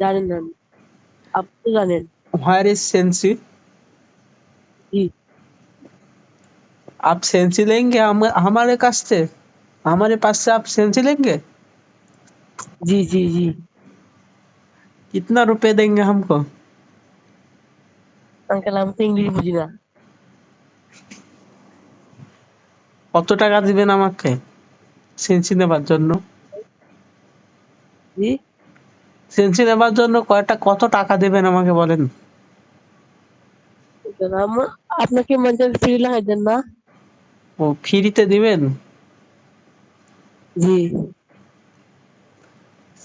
জানেন না, আপনি তো জানেন। Where is Sensi? जी आप सेंसी लेंगे हमारे पास से? हमारे पास से आप सेंसी लेंगे? जी जी जी कितना रुपए देंगे हमको? अंकल हम तो इंग्लिश बुझी ना। কত টাকা দিবেন আমাকে সেন্সি নেবার জন্য? जी সেন্সি নেবার জন্য কত টাকা দেবেন আমাকে বলেন? अंकल हम আপনাকে মঞ্চে ফ্রি লাগাই দেন না। ও ফ্রিতে দিবেন? জি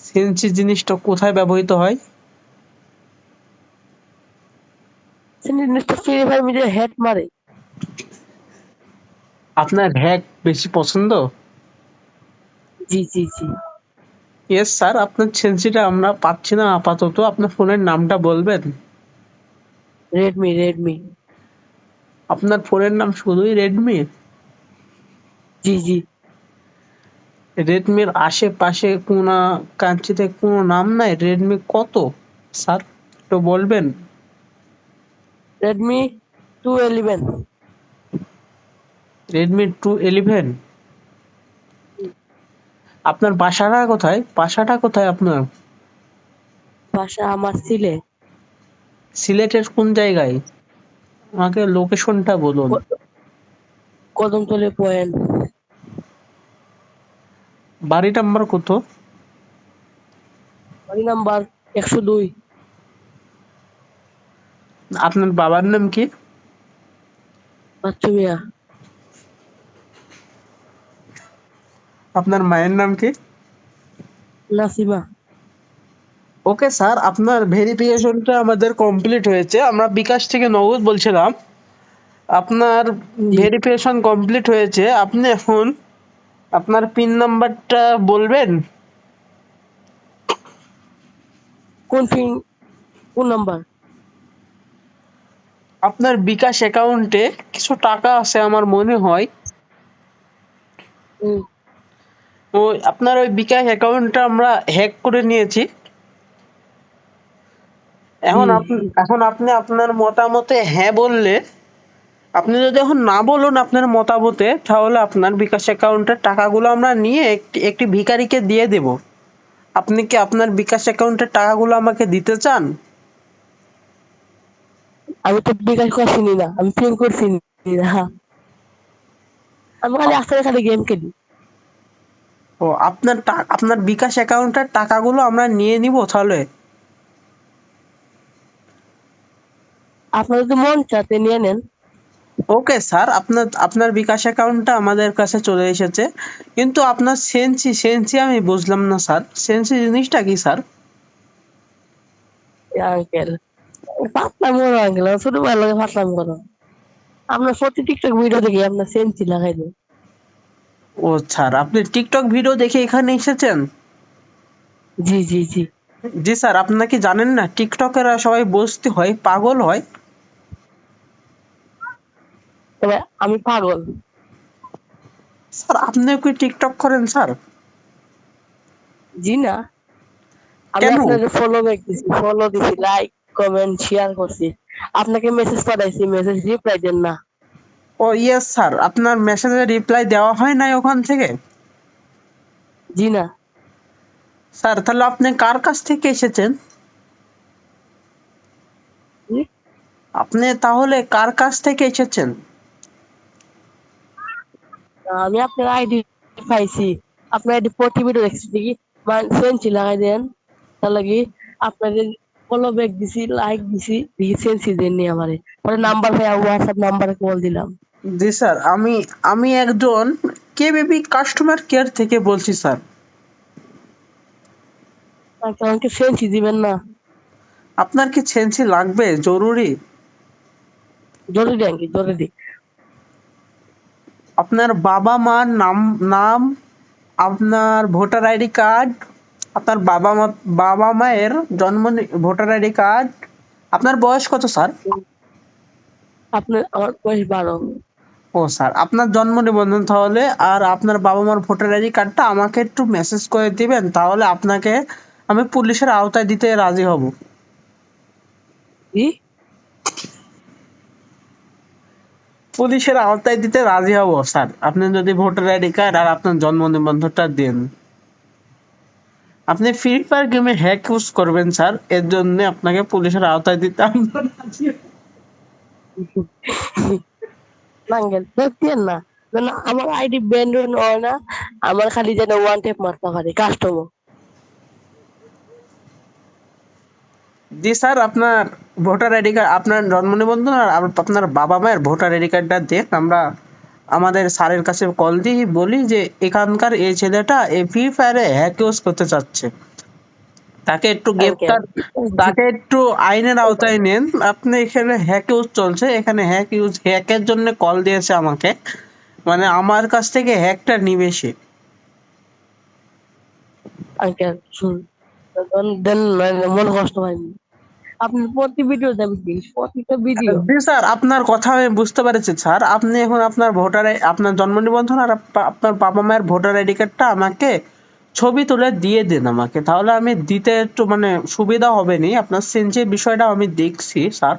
সেন্সি জিনিসটা কোথায় ব্যবহৃত হয়? Mister free fire media head মারে। আপনার হ্যাক বেশি পছন্দ? জি জি জি ইয়েস স্যার, আপনার সেন্সিটা আমরা পাচ্ছি না আপাতত। আপনার ফোনের নামটা বলবেন? রেডমি রেডমি আপনার ফোনের নাম শুধুই রেডমি? জি জি রেডমির আশেপাশে কোনা কান্ট্রিতে কোনো নাম নাই? রেডমি কত স্যার একটু বলবেন? Redmi 211 Redmi 211? আপনার বাসাটা কোথায় আপনার? ভাষা আমার সিলে সিলেটের কোন জায়গায়? আমাকে লোকেশনটা বলুন। কদমতলে পয়েন্ট। বাড়ি নাম্বার কত? বাড়ি নাম্বার 102। আপনার বাবার নাম কি? বাচ্চু মিয়া। আপনার মায়ের নাম কি? নাসিমা। ওকে স্যার, আপনার ভেরিফিকেশনটা আমাদের কমপ্লিট হয়েছে। আমরা বিকাশ থেকে নগদ বলছিলাম। আপনার জি ভেরিফিকেশন কমপ্লিট হয়েছে। আপনি এখন আপনার পিন নাম্বারটা বলবেন? কোন পিন, কোন নাম্বার? আপনার বিকাশ অ্যাকাউন্টে কিছু টাকা আছে আমার মনে হয়। হুম, আপনার ওই বিকাশ অ্যাকাউন্টটা আমরা হ্যাক করে নিয়েছি। জি এখন আপনি আপনার মতামতে হ্যাঁ বললে, আপনি যদি এখন না বলুন আপনার মতামতে, তাহলে আপনার বিকাশ অ্যাকাউন্টের টাকাগুলো আমরা নিয়ে একটি একটি ভিখারিকে দিয়ে দেব। আপনি কি আপনার বিকাশ অ্যাকাউন্টের টাকাগুলো আমাকে দিতে চান? আমি তো বিকাশ করছি না, আমি পিন করছি না। আমি খালি আপ- আস্তে খালি গেম খেলি। আপনার বিকাশ অ্যাকাউন্টের টাকাগুলো আমরা নিয়ে নিব তাহলে? আপনার যদি মন চাতে নিয়ে নেন। ওকে স্যার, আপনার আপনার বিকাশ অ্যাকাউন্টটা আমাদের কাছে চলে এসেছে। কিন্তু আপনার সেন্সি আমি বুঝলাম না স্যার। সেন্সি জিনিসটা কি স্যার? আঙ্কেল পাতলাম করো আঙ্কেল, ছোটবেলা লাগে পাতলাম করো। আপনার প্রতি টিকটক ভিডিও দেখি আপনার সেন্সি লাগাই দেয়। ও স্যার, আপনি টিকটক ভিডিও দেখে এখানে এসেছেন? জি জি জি জি স্যার, আপনারা কি জানেন না টিকটকেরা সবাই বস্তি হয়, পাগল হয়? তবে আমি পাগল। স্যার আপনিও কি টিকটক করেন স্যার? জি না, আমি কেন? আপনাকে ফলো ব্যাক দিছি, ফলো দিছি, লাইক কমেন্ট শেয়ার করছি, আপনাকে মেসেজ পাঠাইছি, মেসেজ রিপ্লাই দেন না। ও ইয়েস স্যার, আপনার মেসেজে রিপ্লাই দেওয়া হয় নাই ওখান থেকে? জি না। স্যার তাহলে আপনি কার কাছ থেকে এসেছেন? জি? আপনি তাহলে কার কাছ থেকে এসেছেন? আমি আপনার আইডি পাইছি, আপনার আইডি প্রতি ভিডিও দেখছি দেখি, সেন্সি লাগাই দেন, তার লাগি আপনাদের ফলো ব্যাক দিছি, লাইক দিছি, দেখি সেন্সি দেননি আমারে, পরে নাম্বার ভাই হোয়াটসঅ্যাপ নাম্বারে কল দিলাম। জি স্যার, আমি আমি একজন কেবিবি কাস্টমার কেয়ার থেকে বলছি স্যার। আমাকে সেন্সি দিবেন না? আপনার কি সেন্সি লাগবে জরুরি? জরুরি আঙ্কি জরুরি। আপনার বাবা মার নাম, আপনার ভোটার আইডি কার্ড, আপনার বাবা মায়ের ভোটার আইডি কার্ড। আপনার বয়স কত স্যার? আপনার আমার বয়স 12। ও স্যার, আপনার জন্ম নিবন্ধন তাহলে আর আপনার বাবা মার ভোটার আইডি কার্ডটা আমাকে একটু মেসেজ করে দিবেন, তাহলে আপনাকে আমি পুলিশের আওতায় দিতে রাজি হব। কি? পুলিশের আওতায় দিতে রাজি হব স্যার, আপনি যদি ভোটার আইডি কার্ড আর আপনার জন্ম নিবন্ধনটা দেন। আপনি ফ্রি ফায়ার গেমে হ্যাক ইউজ করবেন স্যার, এর জন্য আপনাকে পুলিশের আওতায় দিতে আমরা রাজি হব। না আঙ্কেল দেখছেন না, যেন আমার আইডি ব্যান্ড হয় না, আমার খালি যেন ওয়ান টেপ মারতে পারে কাস্টমার। জি স্যার, আপনার ভোটার আইডি কার্ড, আপনার জন্ম নিবন্ধন আর আপনার বাবা মায়ের ভোটার আইডি কার্ডটা দেন, আমরা আমাদের স্যারের কাছে কল দিয়ে বলি যে এখানকার এই ছেলেটা এই ফ্রি ফায়ারে হ্যাক ইউজ করতে চাচ্ছে, তাকে একটু আঙ্কেল গ্রেপ্তার, তাকে একটু আইনের আওতায় নেন। আপনি এখানে হ্যাক ইউজ চলছে, এখানে হ্যাকের জন্য কল দিয়েছে আমাকে, মানে আমার কাছ থেকে হ্যাকটা নিবে সে। আঙ্কেল শুন, দেন মন কষ্ট হয়নি, আপনি প্রতি ভিডিও দেবেন প্লিজ, প্রতিটা ভিডিও। জি স্যার, আপনার কথা আমি বুঝতে পেরেছি স্যার। আপনি এখন আপনার আপনার জন্ম নিবন্ধন আর আপনার বাবা মায়ের ভোটার আইডি কার্ডটা আমাকে ছবি তুলে দিয়ে দিন আমাকে, তাহলে আমি দিতে একটু মানে সুবিধা হবে নি। আপনার সেন্সির বিষয়টা আমি দেখছি স্যার।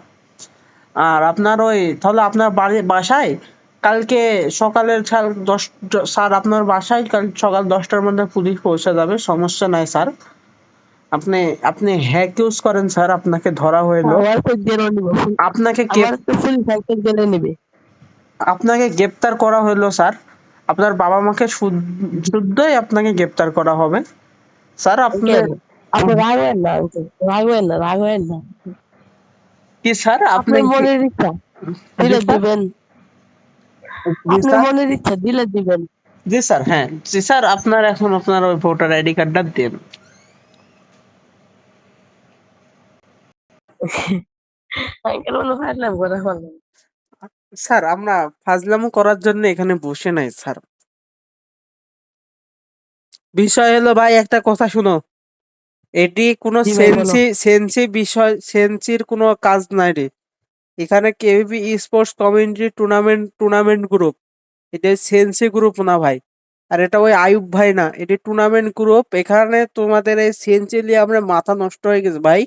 আর আপনার ওই তাহলে আপনার বাসায় কালকে সকালের স্যার আপনার বাসায় কাল সকাল 10টার মধ্যে পুলিশ পৌঁছে যাবে, সমস্যা নাই স্যার। আপনি আপনি হ্যাক ইউজ করেন স্যার, আপনাকে ধরা হইলো, আমার তো জেনে নিব, আপনাকে আমার তো পুলিশ আঙ্কেল জেনে নিবে। আপনাকে গ্রেপ্তার করা হলো স্যার। আপনার বাবা মাকে শুদ্ধই আপনাকে গ্রেপ্তার করা হবে স্যার। আপনি আঙ্কেল আপনি রাগ হবেন না, আঙ্কেল রাগ হবেন না, রাগ হবেন না, কি স্যার, আপনি আপনার কি? মনের ইচ্ছা জি দিলে স্যার। দিবেন, জি আপনার স্যার। মনের ইচ্ছা দিলে দিবেন। জি স্যার, হ্যাঁ জি স্যার, আপনার এখন আপনার ওই ভোটার আইডি কার্ডটা দেন। আঙ্কেল মনে ফাইলাম কথা বললাম। স্যার আমরা ফাজলামো করার জন্য এখানে বসে নাই স্যার। বিষয় হলো ভাই, একটা কথা শুনো, এটি কোনো জি ভাই বলো। সেন্সির কোনো কাজ নাই রে। এখানে KVP sports community tournament group, এটা সেন্সি গ্রুপ না ভাই। আর এটা ওই আয়ুব ভাই না, এটা টুর্নামেন্ট গ্রুপ। এখানে তোমাদের এই সেন্সি নিয়ে আমরা মাথা নষ্ট হয়ে গেছে ভাই।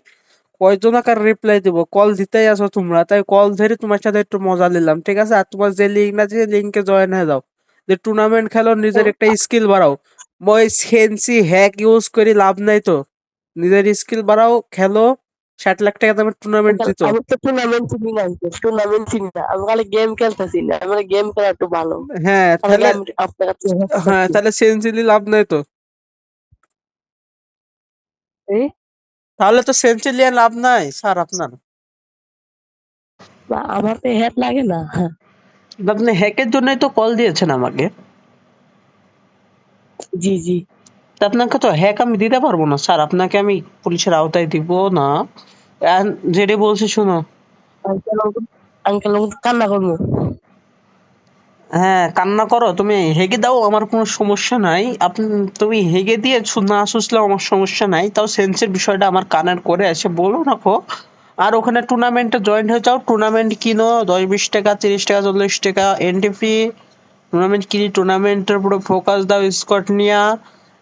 কয়জনাকার রিপ্লাই দিব, কল দিতেই আছো তোমরা, তাই কল ধরে তোমার সাথে একটু মজা নিলাম, ঠিক আছে? আর তোমার যে লিঙ্ক আছে লিঙ্কে জয়েন হয়ে যাও, যে টুর্নামেন্ট খেলো, নিজের একটা স্কিল বাড়াও। মই সেন্সি হ্যাক ইউজ করি লাভ নাই তো, নিজের স্কিল বাড়াও, খেলো। 60 লাখ টাকা দামের টুর্নামেন্ট আঙ্কেল জিতো। আমি তো টুর্নামেন্ট চিনি না, আঙ্কেল টুর্নামেন্ট চিনি না, আমি খালি গেম খেলতেছি না, আমার গেম খেলা একটু ভালো, হ্যাঁ তার লাগে তাহলে, আমি আপনার কাছে হেল্প হ্যাঁ চাচ্ছি। তাহলে সেন্সি নিয়ে লাভ নাই তো, এই তাহলে তো সেন্সি নিয়ে লাভ নাই স্যার আপনার। বা আমার তো হেড লাগে না। হ্যাঁ, আপনি হ্যাকের জন্যই তো কল দিয়েছেন আমাকে, জি জি। তা আপনাকে তো হ্যাক আমি দিতে পারবো না স্যার, আপনাকে আমি পুলিশের আওতায় দিব না। যেটা বলছি শুনো। আঙ্কেল আঙ্কেল কান্না করবো। হ্যাঁ কান্না করো, তুমি হেগে দাও, আমার কোনো সমস্যা নাই। তুমি হেগে দিয়ে না শুসলেও আমার সমস্যা নাই, তাও সেন্সের বিষয়টা আমার কানের করে এসে বলো রাখো। আর ওখানে টুর্নামেন্টে জয়েন হয়ে যাও, টুর্নামেন্ট কিনো, 10 20 টাকা 30 টাকা 40 টাকা এন্ট্রি ফি। টুর্নামেন্ট কিনি, টুর্নামেন্টের পুরো ফোকাস দাও স্কট নিয়া।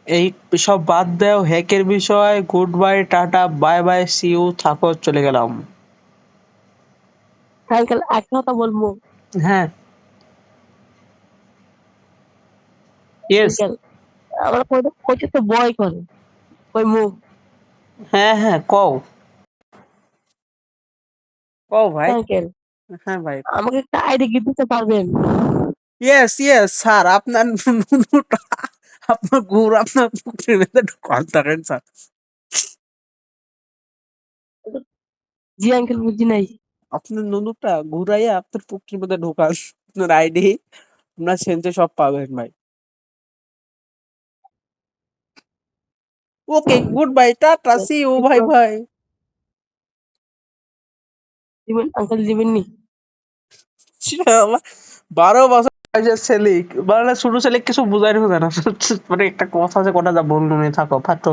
এই সব বাদ দাও, হ্যাকের বিষয়। Good bye, tata, bye bye, see you, থাকো, চলে গেলাম। আঙ্কেল একটা কথা বলবো। হ্যাঁ। ইয়েস। আঙ্কেল আমার কইতে তো ভয় করে, কই মুখ। হ্যাঁ হ্যাঁ কও, কও ভাই। আঙ্কেল হ্যাঁ ভাই। আমাকে একটা আইডি গিফট দিতে পারবেন? ইয়েস ইয়েস স্যার, আপনার নুনুটা, আপনার গুড় আপনার পুকুরের মধ্যে ঢোকান থাকেন স্যার। জি আঙ্কেল বুঝি নাই। আপনার নুনুটা ঘুরাইয়া আপনার পুকুরের মধ্যে ঢোকান, আপনার আইডি আপনার সেন্সে সব পাবেন ভাই। ওকে, গুড বাই, টাটা, সি ইউ, ভাই ভাই। দিবেন আঙ্কেল, দিবেন নি? শালা, 12 বছর বয়সের ছেলে, মানে ছোট ছেলে কিছু বুঝাই না। মানে একটা কথা আছে, কথা যা বললো থাকো ফাটো।